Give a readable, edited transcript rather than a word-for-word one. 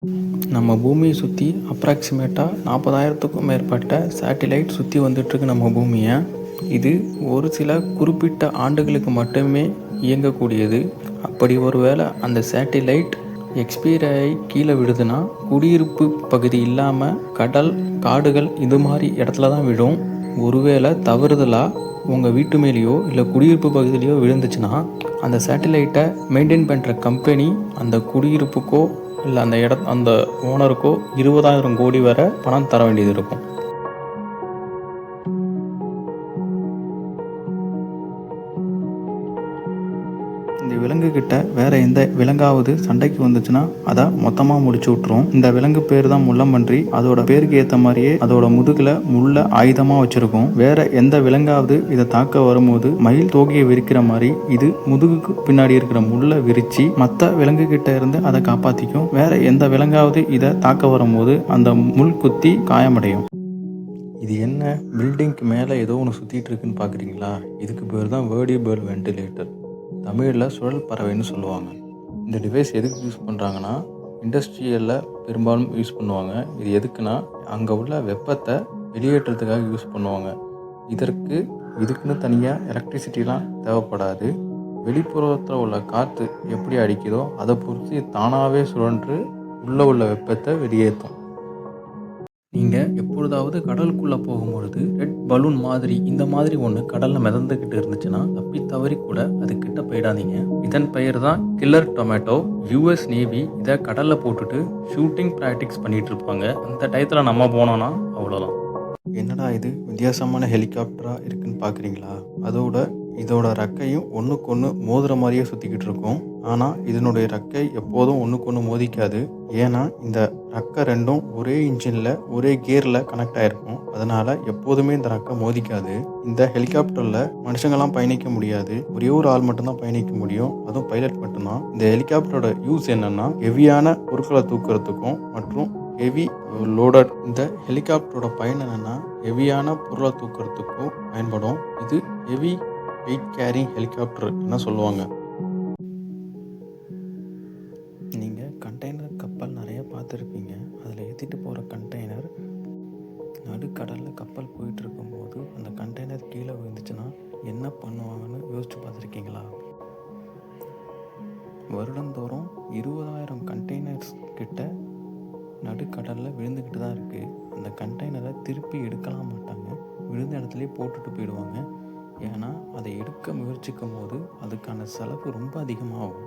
நம்ம பூமியை சுற்றி அப்ராக்சிமேட்டாக 40,000க்கும் மேற்பட்ட சேட்டிலைட் சுற்றி வந்துட்டுருக்கு நம்ம பூமியை. இது ஒரு சில குறிப்பிட்ட ஆண்டுகளுக்கு மட்டுமே இயங்கக்கூடியது. அப்படி ஒருவேளை அந்த சேட்டிலைட் எக்ஸ்பீர் ஆகி கீழே விழுதுன்னா குடியிருப்பு பகுதி இல்லாமல் கடல், காடுகள் இது மாதிரி இடத்துல தான் விழும். ஒருவேளை தவறுதலாக உங்கள் வீட்டு மேலேயோ இல்லை குடியிருப்பு பகுதியிலையோ விழுந்துச்சுன்னா அந்த சேட்டிலைட்டை மெயின்டைன் பண்ணுற கம்பெனி அந்த குடியிருப்புக்கோ இல்லை அந்த ஓனருக்கோ 20,000 கோடி வரை பணம் தர வேண்டியது இருக்கும். இந்த விலங்குகிட்ட வேற எந்த விலங்காவது சண்டைக்கு வந்துச்சுன்னா அதை மொத்தமாக முடிச்சு விட்டுரும். இந்த விலங்கு பேர் தான் முள்ளம்பன்றி. அதோட பேருக்கு ஏற்ற மாதிரியே அதோட முதுகுல முள்ள ஆயுதமாக வச்சிருக்கும். வேற எந்த விலங்காவது இதை தாக்க வரும்போது மயில் தோகையை விரிக்கிற மாதிரி இது முதுகுக்கு பின்னாடி இருக்கிற முள்ள விரிச்சு மற்ற விலங்கு கிட்ட இருந்து அதை காப்பாத்திக்கும். வேற எந்த விலங்காவது இதை தாக்க வரும்போது அந்த முள் குத்தி காயமடையும். இது என்ன பில்டிங்க்கு மேலே ஏதோ ஒன்று சுற்றிட்டு இருக்குன்னு பார்க்குறீங்களா? இதுக்கு பேர் தான் வேர்டிபிள் வென்டிலேட்டர். தமிழில் சுழல் பறவைன்னு சொல்லுவாங்க. இந்த டிவைஸ் எதுக்கு யூஸ் பண்ணுறாங்கன்னா இண்டஸ்ட்ரியலில் பெரும்பாலும் யூஸ் பண்ணுவாங்க. இது எதுக்குன்னா அங்கே உள்ள வெப்பத்தை வெளியேற்றத்துக்காக யூஸ் பண்ணுவாங்க. இதுக்குன்னு தனியாக எலக்ட்ரிசிட்டிலாம் தேவைப்படாது. வெளிப்புறத்தில் உள்ள காற்று எப்படி அடிக்குதோ அதை பொறுத்து தானாகவே சுழன்று உள்ள வெப்பத்தை வெளியேற்றும். நீங்கள் எப்பொழுதாவது கடலுக்குள்ளே போகும்பொழுது ரெட் பலூன் மாதிரி இந்த மாதிரி ஒன்று கடலில் மிதந்துக்கிட்டு இருந்துச்சுன்னா தப்பி தவறி கூட அது கிட்ட போயிடாதீங்க. இதன் பெயர் தான் கில்லர் டொமேட்டோ. யூஎஸ் நேவி இதை கடலில் போட்டுட்டு ஷூட்டிங் ப்ராக்டிக்ஸ் பண்ணிட்டு இருப்பாங்க. அந்த டயத்தில் நம்ம போனோம்னா அவ்வளோதான். என்னடா இது வித்தியாசமான ஹெலிகாப்டராக இருக்குன்னு பார்க்குறீங்களா? இதோட ரெக்கையும் ஒன்றுக்கு ஒன்று மோதுற மாதிரியே சுற்றிக்கிட்டு இருக்கும். ஆனால் இதனுடைய ரெக்கை எப்போதும் ஒன்றுக்கு ஒன்று மோதிக்காது. ஏன்னா இந்த ரெக்கை ரெண்டும் ஒரே இன்ஜினில் ஒரே கியரில் கனெக்ட் ஆகிருக்கும். அதனால் எப்போதுமே இந்த ரெக்கை மோதிக்காது. இந்த ஹெலிகாப்டரில் மனுஷங்கள்லாம் பயணிக்க முடியாது. ஒரே ஒரு ஆள் மட்டும்தான் பயணிக்க முடியும். அதுவும் பைலட் மட்டும்தான். இந்த ஹெலிகாப்டரோட யூஸ் என்னென்னா ஹெவியான பொருட்களை தூக்குறதுக்கும் மற்றும் ஹெவி லோடட். இந்த ஹெலிகாப்டரோட பயன் என்னென்னா ஹெவியான பொருளை தூக்குறதுக்கும் பயன்படும். இது ஹெவி வெயிட் கேரிங் ஹெலிகாப்டர் என்ன சொல்லுவாங்க. நீங்கள் கண்டெய்னர் கப்பல் நிறைய பார்த்துருப்பீங்க. அதில் ஏற்றிட்டு போகிற கண்டெய்னர் நடுக்கடலில் கப்பல் போயிட்டு இருக்கும்போது அந்த கண்டெய்னர் கீழே விழுந்துச்சுன்னா என்ன பண்ணுவாங்கன்னு யோசிச்சு பார்த்துருக்கீங்களா? வருடந்தோறும் 20,000 கண்டெய்னர்ஸ் கிட்ட நடுக்கடலில் விழுந்துக்கிட்டு தான் இருக்குது. அந்த கண்டெய்னரை திருப்பி எடுக்கலாம் மாட்டாங்க. விழுந்த இடத்துலையே போட்டுட்டு போயிடுவாங்க. ஏன்னா அதை எடுக்க முயற்சிக்கும் போது அதுக்கான செலவு ரொம்ப அதிகமாகும்.